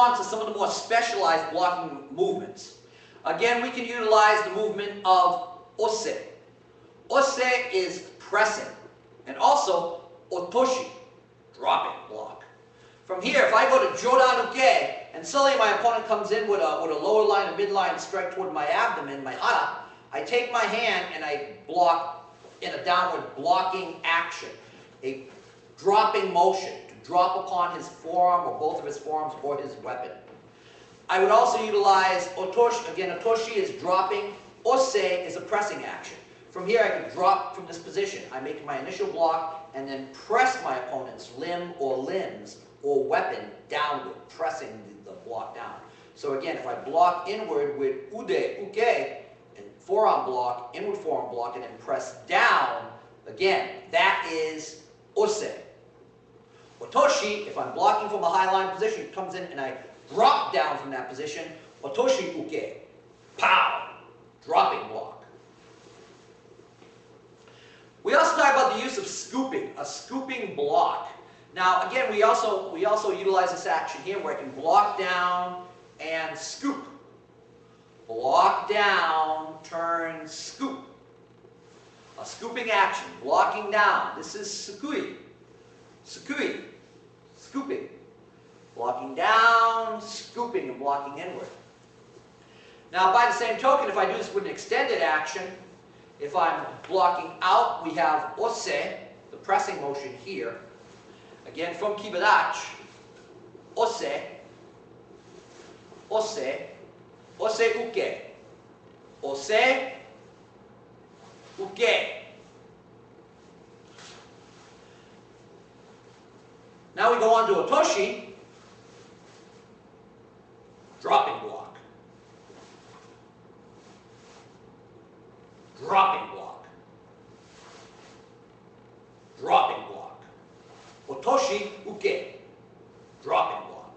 on to some of the more specialized blocking movements. Again, we can utilize the movement of ose. Ose is pressing, and also otoshi, dropping block. From here, if I go to jodan uke, and suddenly my opponent comes in with a lower line and midline strike toward my abdomen, my hara, I take my hand and I block in a downward blocking action, a dropping motion to drop upon his forearm or both of his forearms or his weapon. I would also utilize otoshi. Again, otoshi is dropping. Ose is a pressing action. From here, I can drop from this position. I make my initial block and then press my opponent's limb or limbs or weapon downward, pressing the block down. So again, if I block inward with ude, uke, and forearm block, inward forearm block, and then press down, again, that is ose. Otoshi, if I'm blocking from a high line position, it comes in and I drop down from that position, otoshi uke, pow, dropping block. We also talk about the use of scooping, a scooping block. Now again, we also utilize this action here where I can block down and scoop. Block down, turn, scoop. A scooping action, blocking down. This is sukui. Sukui, scooping. Blocking down, scooping, and blocking inward. Now by the same token, if I do this with an extended action, if I'm blocking out, we have ose, the pressing motion here. Again, from kibadachi, ose, ose, ose uke, ose, uke. Now we go on to otoshi, dropping block. Dropping block. Dropping block. Otoshi uke. Dropping block.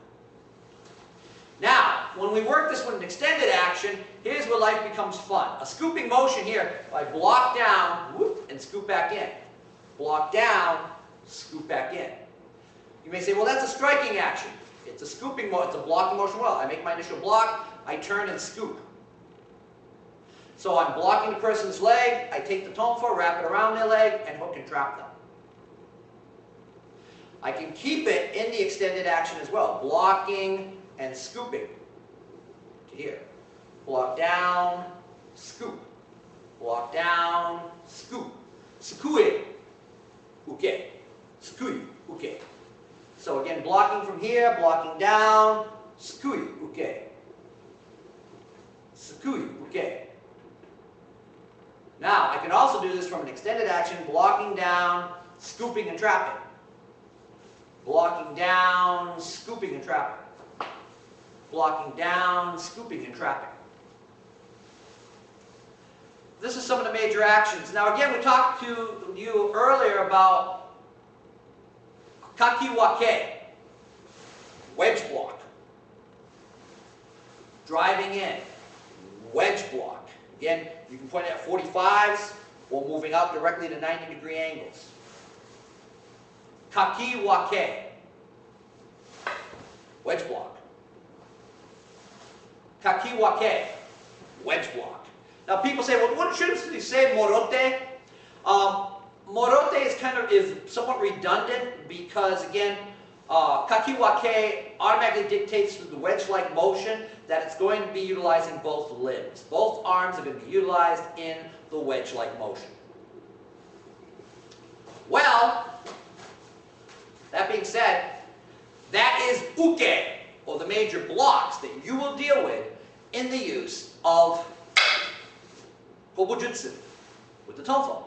Now, when we work this with an extended action, here's where life becomes fun. A scooping motion here, I block down, whoop, and scoop back in. Block down, scoop back in. You may say, well, that's a striking action. It's a scooping motion, it's a blocking motion. Well, I make my initial block, I turn and scoop. So I'm blocking the person's leg, I take the tonfa, wrap it around their leg, and hook and trap them. I can keep it in the extended action as well, blocking and scooping. To here. Block down, scoop. Block down, scoop. Sukui, uke. Sukui, uke. So again, blocking from here, blocking down, sukui, uke. Sukui, uke. Now, I can also do this from an extended action, blocking down, scooping and trapping. Blocking down, scooping and trapping. Blocking down, scooping and trapping. This is some of the major actions. Now again, we talked to you earlier about kakiwake, wedge block. Driving in, wedge block. Again, you can point it at 45s or moving out directly to 90-degree angles. Kakiwake, wedge block. Kakiwake, wedge block. Now people say, well, what shouldn't you say morote? Morote is somewhat redundant because again, kakiwake automatically dictates through the wedge-like motion that it's going to be utilizing both limbs. Both arms are going to be utilized in the wedge-like motion. Well, that being said, that is uke, or the major blocks that you will deal with in the use of kobujutsu with the tonfa.